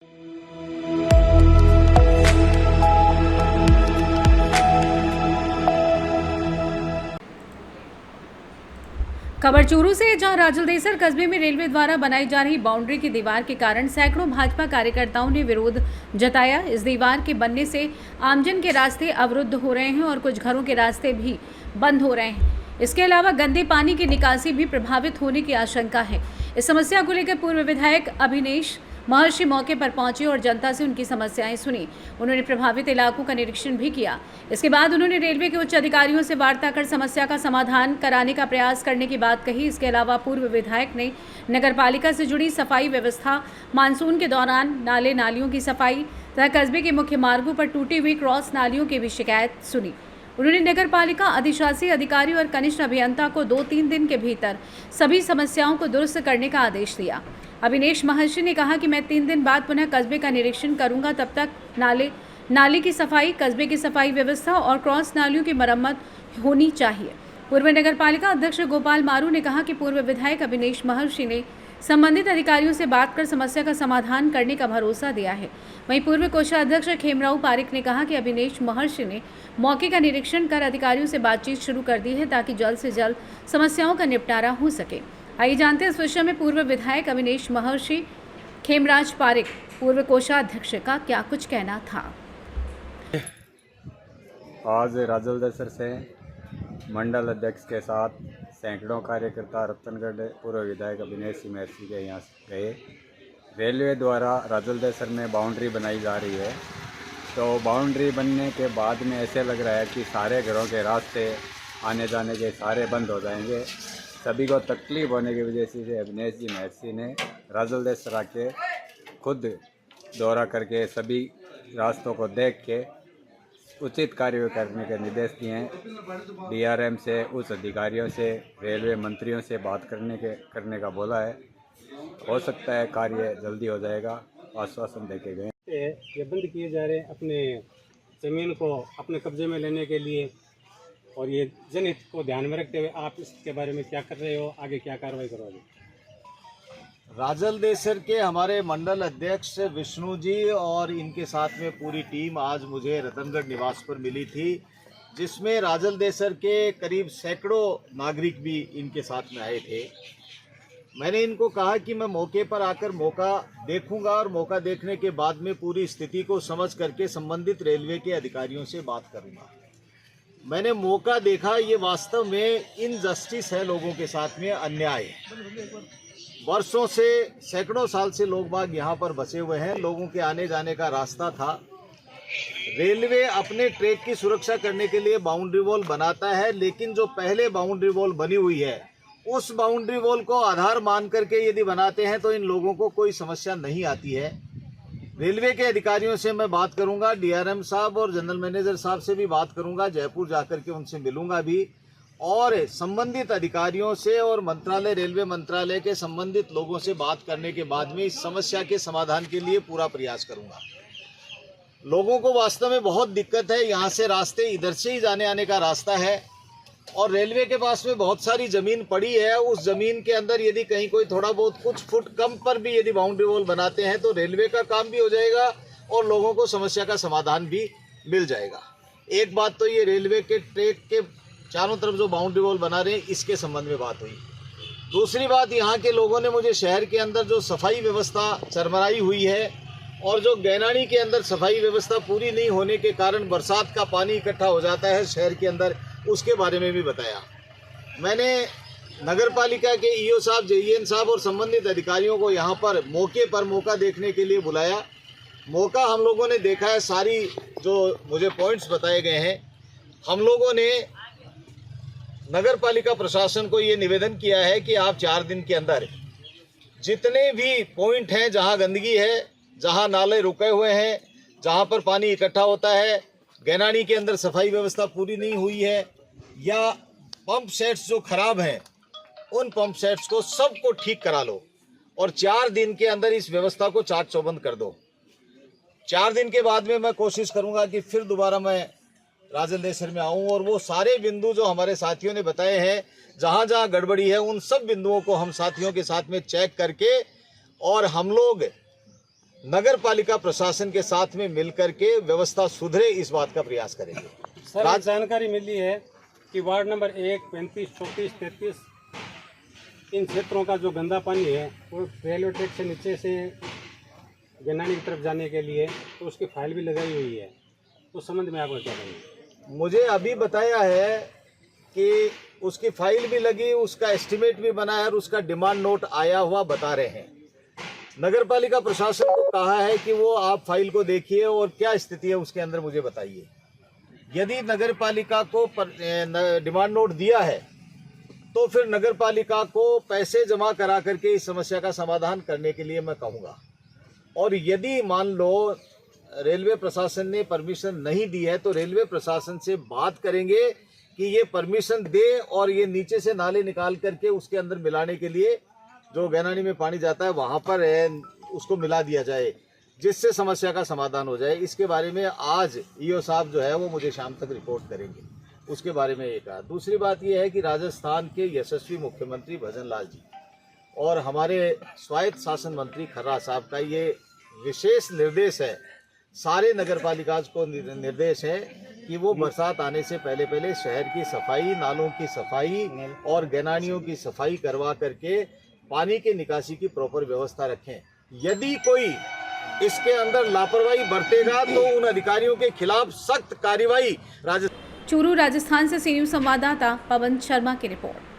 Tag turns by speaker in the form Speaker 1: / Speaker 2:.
Speaker 1: खबर चूरू से, जहां राजलदेसर कस्बे में रेलवे द्वारा बनाई जा रही बाउंड्री की दीवार के कारण सैकड़ों भाजपा कार्यकर्ताओं ने विरोध जताया। इस दीवार के बनने से आमजन के रास्ते अवरुद्ध हो रहे हैं और कुछ घरों के रास्ते भी बंद हो रहे हैं। इसके अलावा गंदे पानी की निकासी भी प्रभावित होने की आशंका है। इस समस्या को लेकर पूर्व विधायक अभिनेश महर्षि मौके पर पहुंचे और जनता से उनकी समस्याएं सुनी। उन्होंने प्रभावित इलाकों का निरीक्षण भी किया। इसके बाद उन्होंने रेलवे के उच्च अधिकारियों से वार्ता कर समस्या का समाधान कराने का प्रयास करने की बात कही। इसके अलावा पूर्व विधायक ने नगरपालिका से जुड़ी सफाई व्यवस्था, मानसून के दौरान नाले नालियों की सफाई तथा कस्बे के मुख्य मार्गों पर टूटी हुई क्रॉस नालियों की भी शिकायत सुनी। उन्होंने नगरपालिका अधिशासी अधिकारी और कनिष्ठ अभियंता को 2-3 दिन के भीतर सभी समस्याओं को दुरुस्त करने का आदेश दिया। अभिनेश महर्षि ने कहा कि मैं 3 दिन बाद पुनः कस्बे का निरीक्षण करूंगा। तब तक नाले की सफाई, कस्बे की सफाई व्यवस्था और क्रॉस नालियों की मरम्मत होनी चाहिए। पूर्व नगरपालिका अध्यक्ष गोपाल मारू ने कहा कि पूर्व विधायक अभिनेश महर्षि ने संबंधित अधिकारियों से बात कर समस्या का समाधान करने का भरोसा दिया है। वहीं पूर्व कोषाध्यक्ष खेमराव पारिक ने कहा कि अभिनेश महर्षि ने मौके का निरीक्षण कर अधिकारियों से बातचीत शुरू कर दी है ताकि जल्द से जल्द समस्याओं का निपटारा हो सके। आइए जानते हैं इस विषय में पूर्व विधायक अभिनेश महर्षि, खेमराज पारिक, पूर्व कोषाध्यक्ष का क्या कुछ कहना था।
Speaker 2: आज राजलदेसर से मंडल अध्यक्ष के साथ सैकड़ों कार्यकर्ता रतनगढ़ पूर्व विधायक अभिनेश महर्षि के यहाँ गए। रेलवे द्वारा राजलदेसर में बाउंड्री बनाई जा रही है, तो बाउंड्री बनने के बाद में ऐसे लग रहा है कि सारे घरों के रास्ते आने जाने के सारे बंद हो जाएंगे। सभी को तकलीफ होने की वजह से अभिनेश जी महर्षि ने राजलदेसर आके खुद दौरा करके सभी रास्तों को देख के उचित कार्य करने के निर्देश दिए हैं। डीआरएम से, उच्च अधिकारियों से, रेलवे मंत्रियों से बात करने का बोला है। हो सकता है कार्य जल्दी हो जाएगा, आश्वासन देके गए।
Speaker 3: ये बंद किए जा रहे हैं अपने ज़मीन को अपने कब्जे में लेने के लिए, और ये जनहित को ध्यान में रखते हुए आप इसके बारे में क्या कर रहे हो, आगे क्या कार्रवाई करोगे?
Speaker 4: राजलदेसर के हमारे मंडल अध्यक्ष विष्णु जी और इनके साथ में पूरी टीम आज मुझे रतनगढ़ निवास पर मिली थी, जिसमें राजलदेसर के करीब सैकड़ों नागरिक भी इनके साथ में आए थे। मैंने इनको कहा कि मैं मौके पर आकर मौका देखूंगा और मौका देखने के बाद में पूरी स्थिति को समझ करके संबंधित रेलवे के अधिकारियों से बात करूंगा। मैंने मौका देखा, ये वास्तव में इनजस्टिस है, लोगों के साथ में अन्याय है। वर्षों से, सैकड़ों साल से लोग बाग यहाँ पर बसे हुए हैं, लोगों के आने जाने का रास्ता था। रेलवे अपने ट्रैक की सुरक्षा करने के लिए बाउंड्री वॉल बनाता है, लेकिन जो पहले बाउंड्री वॉल बनी हुई है उस बाउंड्री वॉल को आधार मान करके यदि बनाते हैं तो इन लोगों को कोई समस्या नहीं आती है। रेलवे के अधिकारियों से मैं बात करूंगा, डीआरएम साहब और जनरल मैनेजर साहब से भी बात करूंगा, जयपुर जाकर के उनसे मिलूंगा भी, और संबंधित अधिकारियों से और मंत्रालय, रेलवे मंत्रालय के संबंधित लोगों से बात करने के बाद में इस समस्या के समाधान के लिए पूरा प्रयास करूंगा। लोगों को वास्तव में बहुत दिक्कत है, यहाँ से रास्ते इधर से ही जाने आने का रास्ता है और रेलवे के पास में बहुत सारी ज़मीन पड़ी है। उस ज़मीन के अंदर यदि कहीं कोई थोड़ा बहुत कुछ फुट कम पर भी यदि बाउंड्री वॉल बनाते हैं तो रेलवे का काम भी हो जाएगा और लोगों को समस्या का समाधान भी मिल जाएगा। एक बात तो ये रेलवे के ट्रैक के चारों तरफ जो बाउंड्री वॉल बना रहे हैं इसके संबंध में बात हुई। दूसरी बात, यहाँ के लोगों ने मुझे शहर के अंदर जो सफाई व्यवस्था चरमराई हुई है और जो गैनानी के अंदर सफाई व्यवस्था पूरी नहीं होने के कारण बरसात का पानी इकट्ठा हो जाता है शहर के अंदर, उसके बारे में भी बताया। मैंने नगर पालिका के ईओ साहब, जेईएन साहब और संबंधित अधिकारियों को यहाँ पर मौका देखने के लिए बुलाया। मौका हम लोगों ने देखा है, सारी जो मुझे पॉइंट्स बताए गए हैं, हम लोगों ने नगर पालिका प्रशासन को ये निवेदन किया है कि आप 4 दिन के अंदर जितने भी पॉइंट हैं जहाँ गंदगी है, जहाँ नाले रुके हुए हैं, जहाँ पर पानी इकट्ठा होता है, गैनानी के अंदर सफाई व्यवस्था पूरी नहीं हुई है या पंप सेट्स जो खराब हैं, उन पंप सेट्स को सबको ठीक करा लो और 4 दिन के अंदर इस व्यवस्था को चाट चौबंद कर दो। 4 दिन के बाद में मैं कोशिश करूंगा कि फिर दोबारा मैं राजलदेसर में आऊं और वो सारे बिंदु जो हमारे साथियों ने बताए हैं, जहां जहां गड़बड़ी है, उन सब बिंदुओं को हम साथियों के साथ में चेक करके और हम लोग नगर पालिका प्रशासन के साथ में मिलकर के व्यवस्था सुधरे, इस बात का प्रयास करेंगे।
Speaker 3: सर, एक जानकारी मिली है कि वार्ड नंबर 1, 35, 34, 33 इन क्षेत्रों का जो गंदा पानी है वो रेलवे ट्रैक से नीचे से गनानी की तरफ जाने के लिए तो उसकी फाइल भी लगाई हुई है। उस संबंध में आपको क्या कहेंगे?
Speaker 4: मुझे अभी बताया है कि उसकी फाइल भी लगी, उसका एस्टिमेट भी बना है और उसका डिमांड नोट आया हुआ बता रहे हैं। नगर पालिका प्रशासन को कहा है कि वो आप फाइल को देखिए और क्या स्थिति है उसके अंदर मुझे बताइए। यदि नगर पालिका को डिमांड नोट दिया है तो फिर नगर पालिका को पैसे जमा करा करके इस समस्या का समाधान करने के लिए मैं कहूँगा। और यदि मान लो रेलवे प्रशासन ने परमिशन नहीं दी है तो रेलवे प्रशासन से बात करेंगे कि ये परमिशन दे और ये नीचे से नाले निकाल करके उसके अंदर मिलाने के लिए जो गैनानी में पानी जाता है वहाँ पर उसको मिला दिया जाए, जिससे समस्या का समाधान हो जाए। इसके बारे में आज ईओ साहब जो है वो मुझे शाम तक रिपोर्ट करेंगे, उसके बारे में ये कहा। दूसरी बात ये है कि राजस्थान के यशस्वी मुख्यमंत्री भजन लाल जी और हमारे स्वायत्त शासन मंत्री खर्रा साहब का ये विशेष निर्देश है, सारे नगर पालिका को निर्देश है कि वो बरसात आने से पहले पहले शहर की सफाई, नालों की सफाई और गैनानियों की सफाई करवा करके पानी के निकासी की प्रॉपर व्यवस्था रखें। यदि कोई इसके अंदर लापरवाही बरतेगा तो उन अधिकारियों के खिलाफ सख्त कार्रवाई।
Speaker 1: चूरू राजस्थान से सी न्यूज़ संवाददाता पवन शर्मा की रिपोर्ट।